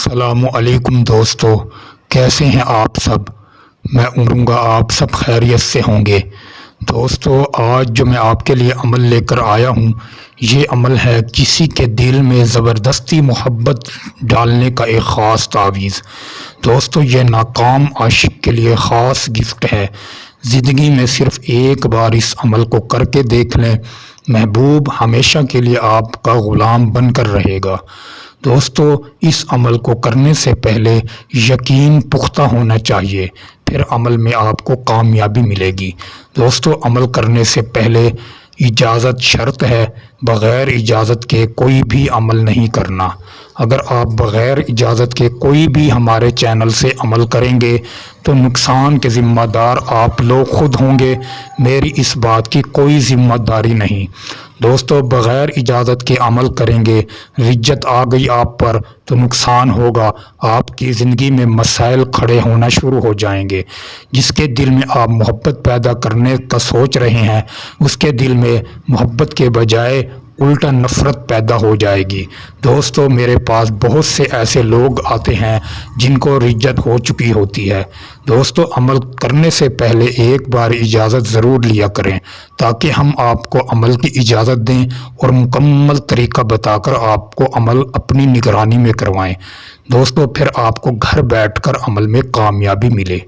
السلام علیکم دوستو، کیسے ہیں آپ سب؟ میں امید گا آپ سب خیریت سے ہوں گے۔ دوستو، آج جو میں آپ کے لیے عمل لے کر آیا ہوں، یہ عمل ہے کسی کے دل میں زبردستی محبت ڈالنے کا ایک خاص تعویذ۔ دوستو، یہ ناکام عاشق کے لیے خاص گفٹ ہے۔ زندگی میں صرف ایک بار اس عمل کو کر کے دیکھ لیں، محبوب ہمیشہ کے لیے آپ کا غلام بن کر رہے گا۔ دوستو، اس عمل کو کرنے سے پہلے یقین پختہ ہونا چاہیے، پھر عمل میں آپ کو کامیابی ملے گی۔ دوستو، عمل کرنے سے پہلے اجازت شرط ہے، بغیر اجازت کے کوئی بھی عمل نہیں کرنا۔ اگر آپ بغیر اجازت کے کوئی بھی ہمارے چینل سے عمل کریں گے تو نقصان کے ذمہ دار آپ لوگ خود ہوں گے، میری اس بات کی کوئی ذمہ داری نہیں۔ دوستو، بغیر اجازت کے عمل کریں گے، رجت آ گئی آپ پر تو نقصان ہوگا، آپ کی زندگی میں مسائل کھڑے ہونا شروع ہو جائیں گے۔ جس کے دل میں آپ محبت پیدا کرنے کا سوچ رہے ہیں، اس کے دل میں محبت کے بجائے الٹا نفرت پیدا ہو جائے گی۔ دوستو، میرے پاس بہت سے ایسے لوگ آتے ہیں جن کو رجت ہو چکی ہوتی ہے۔ دوستو، عمل کرنے سے پہلے ایک بار اجازت ضرور لیا کریں، تاکہ ہم آپ کو عمل کی اجازت دیں اور مکمل طریقہ بتا کر آپ کو عمل اپنی نگرانی میں کروائیں۔ دوستو، پھر آپ کو گھر بیٹھ کر عمل میں کامیابی ملے۔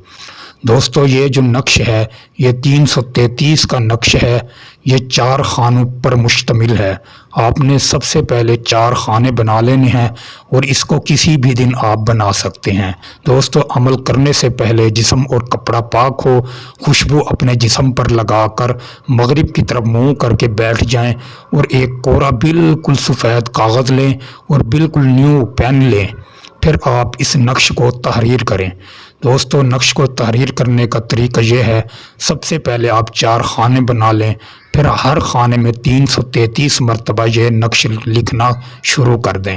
دوستو، یہ جو نقش ہے، یہ 333 کا نقش ہے، یہ 4 خانوں پر مشتمل ہے۔ آپ نے سب سے پہلے 4 خانے بنا لینے ہیں اور اس کو کسی بھی دن آپ بنا سکتے ہیں۔ دوستو، عمل کرنے سے پہلے جسم اور کپڑا پاک ہو، خوشبو اپنے جسم پر لگا کر مغرب کی طرف منہ کر کے بیٹھ جائیں اور ایک کوڑا بالکل سفید کاغذ لیں اور بالکل نیو پین لیں۔ پھر آپ اس نقش کو تحریر کریں۔ دوستو، نقش کو تحریر کرنے کا طریقہ یہ ہے، سب سے پہلے آپ 4 خانے بنا لیں، پھر ہر خانے میں 333 مرتبہ یہ نقش لکھنا شروع کر دیں۔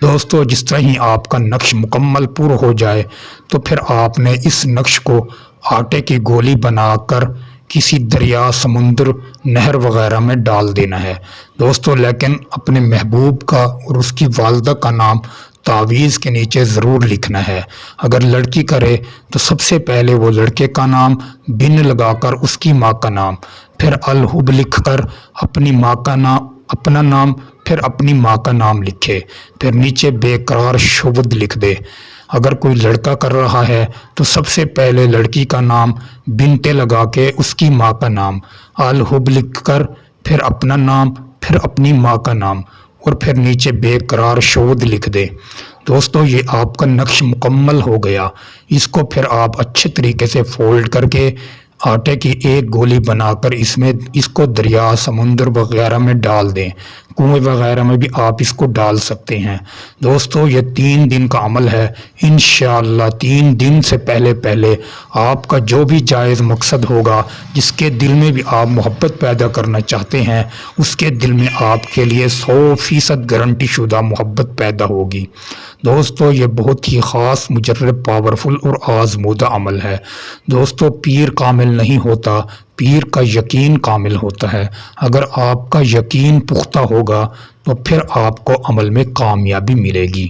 دوستو، جس طرح ہی آپ کا نقش مکمل پورا ہو جائے تو پھر آپ نے اس نقش کو آٹے کی گولی بنا کر کسی دریا، سمندر، نہر وغیرہ میں ڈال دینا ہے۔ دوستو، لیکن اپنے محبوب کا اور اس کی والدہ کا نام تعویذ کے نیچے ضرور لکھنا ہے۔ اگر لڑکی کرے تو سب سے پہلے وہ لڑکے کا نام، بن لگا کر اس کی ماں کا نام، پھر الحب لکھ کر اپنی ماں کا نام، اپنا نام، پھر اپنی ماں کا نام لکھے، پھر نیچے بے قرار شبد لکھ دے۔ اگر کوئی لڑکا کر رہا ہے تو سب سے پہلے لڑکی کا نام، بنتے لگا کے اس کی ماں کا نام، الحب لکھ کر پھر اپنا نام، پھر اپنی ماں کا نام اور پھر نیچے بے قرار شبد لکھ دے۔ دوستو، یہ آپ کا نقش مکمل ہو گیا۔ اس کو پھر آپ اچھے طریقے سے فولڈ کر کے آٹے کی ایک گولی بنا کر اس کو دریا، سمندر وغیرہ میں ڈال دیں، کنویں وغیرہ میں بھی آپ اس کو ڈال سکتے ہیں۔ دوستو، یہ 3 دن کا عمل ہے۔ انشاءاللہ 3 دن سے پہلے آپ کا جو بھی جائز مقصد ہوگا، جس کے دل میں بھی آپ محبت پیدا کرنا چاہتے ہیں، اس کے دل میں آپ کے لیے 100% گارنٹی شدہ محبت پیدا ہوگی۔ دوستو، یہ بہت ہی خاص، مجرب، پاورفل اور آزمودہ عمل ہے۔ دوستو، پیر کامل نہیں ہوتا، پیر کا یقین کامل ہوتا ہے۔ اگر آپ کا یقین پختہ ہوگا تو پھر آپ کو عمل میں کامیابی ملے گی۔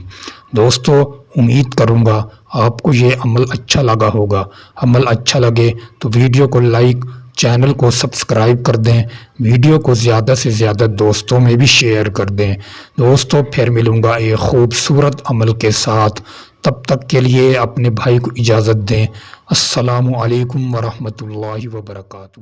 دوستو، امید کروں گا آپ کو یہ عمل اچھا لگا ہوگا۔ عمل اچھا لگے تو ویڈیو کو لائک، چینل کو سبسکرائب کر دیں، ویڈیو کو زیادہ سے زیادہ دوستوں میں بھی شیئر کر دیں۔ دوستو، پھر ملوں گا ایک خوبصورت عمل کے ساتھ، تب تک کے لیے اپنے بھائی کو اجازت دیں۔ السلام علیکم ورحمۃ اللہ وبرکاتہ۔